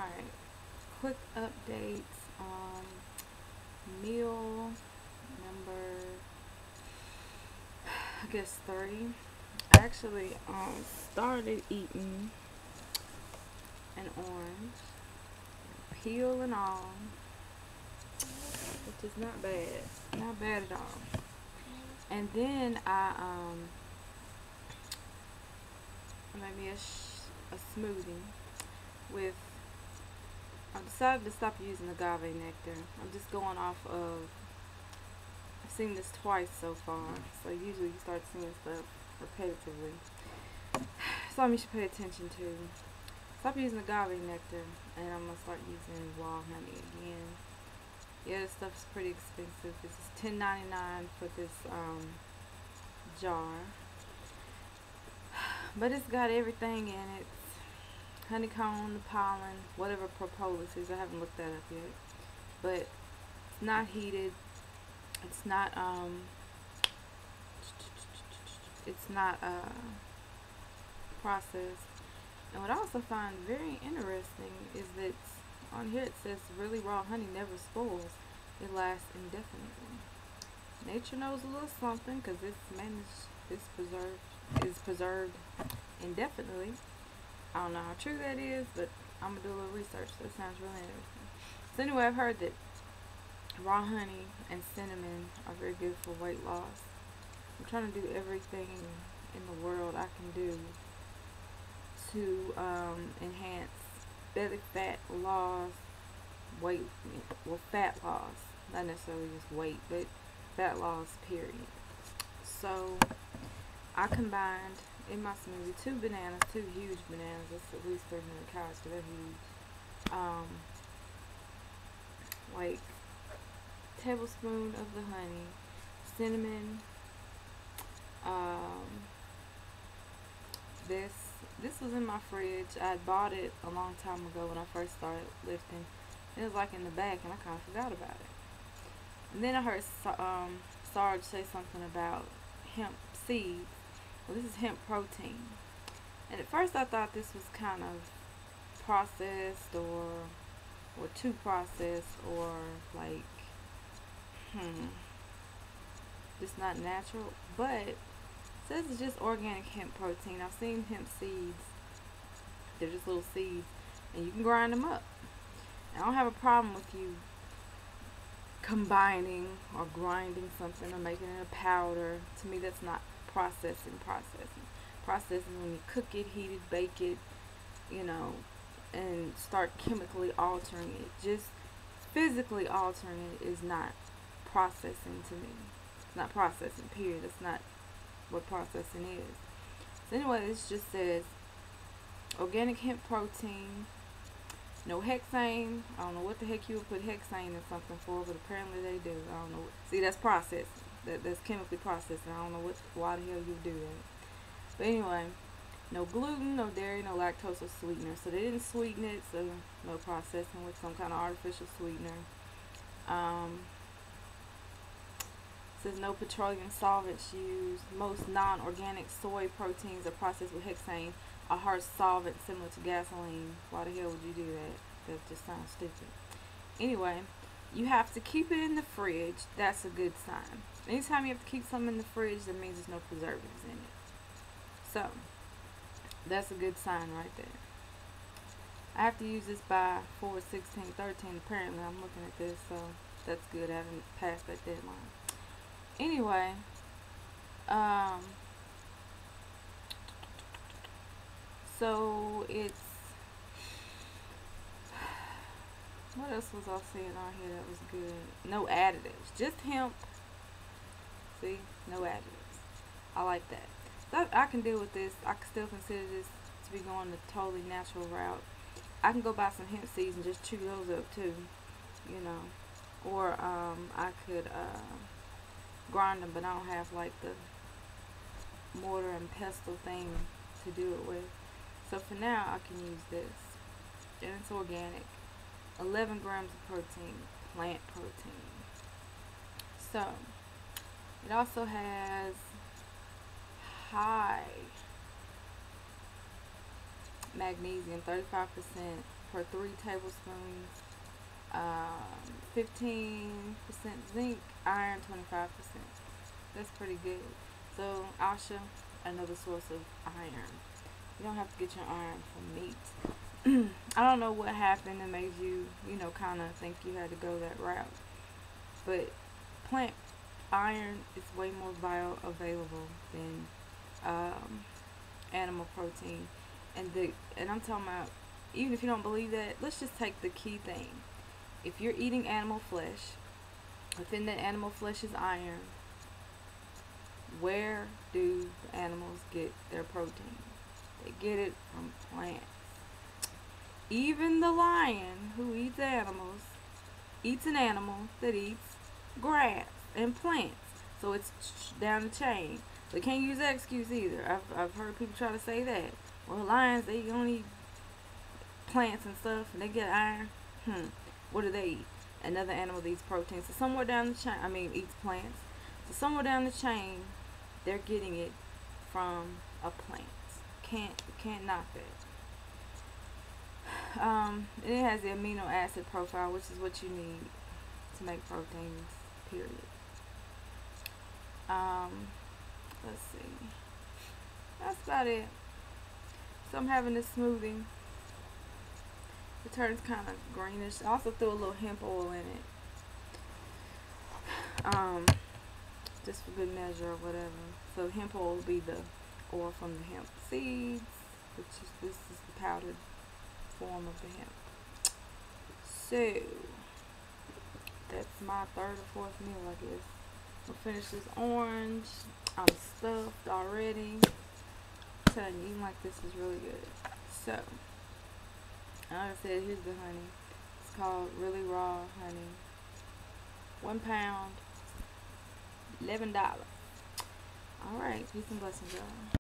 Alright, quick updates. Meal number, I guess 3. I actually started eating an orange, peel and all, which is not bad. Not bad at all. And then I made me a smoothie with, I decided to stop using agave nectar. I'm just going off of, I've seen this twice so far. So usually you start seeing stuff repetitively. Something you should pay attention to. Stop using agave nectar, and I'm gonna start using raw honey again. Yeah, this stuff's pretty expensive. This is $10.99 for this jar, but it's got everything in it: honeycomb, the pollen, whatever propolis is. I haven't looked that up yet, but it's not heated. It's not processed. And what I also find very interesting is that on here it says really raw honey never spoils. It lasts indefinitely. Nature knows a little something, because is preserved indefinitely. I don't know how true that is, but I'm gonna do a little research. That sounds really interesting. So anyway, I've heard that raw honey and cinnamon are very good for weight loss. I'm trying to do everything in the world I can do to enhance belly fat loss, fat loss, not necessarily just weight, but fat loss, period. So I combined in my smoothie 2 bananas, 2 huge bananas. That's at least 300 calories, so they're huge. Like tablespoon of the honey, cinnamon. This was in my fridge. I had bought it a long time ago when I first started lifting. It was like in the back, and I kind of forgot about it. And then I heard Sarge say something about hemp seeds. Well, this is hemp protein. And at first I thought this was kind of processed or too processed, or like, just not natural. But it says it's just organic hemp protein. I've seen hemp seeds. They're just little seeds, and you can grind them up. I don't have a problem with you combining or grinding something or making it a powder. To me, that's not processing. Processing when you cook it, heat it, bake it, and start chemically altering it. Just physically altering it is not processing to me. It's not processing, period. That's not what processing is. So anyway, this just says organic hemp protein, no hexane. I don't know what the heck you would put hexane in something for, but apparently they do. I don't know. See, that's processed. That's chemically processed. I don't know why the hell you would do that. But anyway, no gluten, no dairy, no lactose or sweetener. So they didn't sweeten it, so no processing with some kind of artificial sweetener. Says no petroleum solvents used. Most non-organic soy proteins are processed with hexane, a harsh solvent similar to gasoline. Why the hell would you do that? That just sounds stupid. Anyway, you have to keep it in the fridge. That's a good sign. Anytime you have to keep something in the fridge, that means there's no preservatives in it. So that's a good sign right there. I have to use this by 4/16/13. Apparently, I'm looking at this, so that's good. I haven't passed that deadline. Anyway, so it's, what else was I seeing on here that was good? No additives, just hemp. See, no additives. I like that. So I can deal with this. I can still consider this to be going the totally natural route. I can go buy some hemp seeds and just chew those up too, or I could grind them, but I don't have like the mortar and pestle thing to do it with. So for now, I can use this, and it's organic. 11 grams of protein, plant protein. So it also has high magnesium, 35%, per 3 tablespoons. 15% zinc, iron 25%. That's pretty good. So Asha, another source of iron. You don't have to get your iron from meat. I don't know what happened that made you, kind of think you had to go that route. But plant iron is way more bioavailable than animal protein. And I'm talking about, even if you don't believe that, let's just take the key thing. If you're eating animal flesh, within that animal flesh is iron. Where do the animals get their protein? They get it from plants. Even the lion who eats animals eats an animal that eats grass and plants. So it's down the chain. So you can't use that excuse either. I've heard people try to say that. Well, lions, they only eat plants and stuff and they get iron. What do they eat? Another animal that eats protein. So somewhere down the chain, eats plants. So somewhere down the chain, they're getting it from a plant. Can't knock that. It has the amino acid profile, which is what you need to make proteins, period. Let's see. That's about it. So I'm having this smoothie. It turns kind of greenish. I also threw a little hemp oil in it. Just for good measure or whatever. So hemp oil will be the oil from the hemp seeds, this is the powdered form of the hemp. So that's my third or fourth meal, I guess. We'll finish this orange. I'm stuffed already. I'm telling you, eating like this is really good. So, like I said, here's the honey. It's called Really Raw Honey. 1 pound, $11. Alright, peace and blessings, y'all.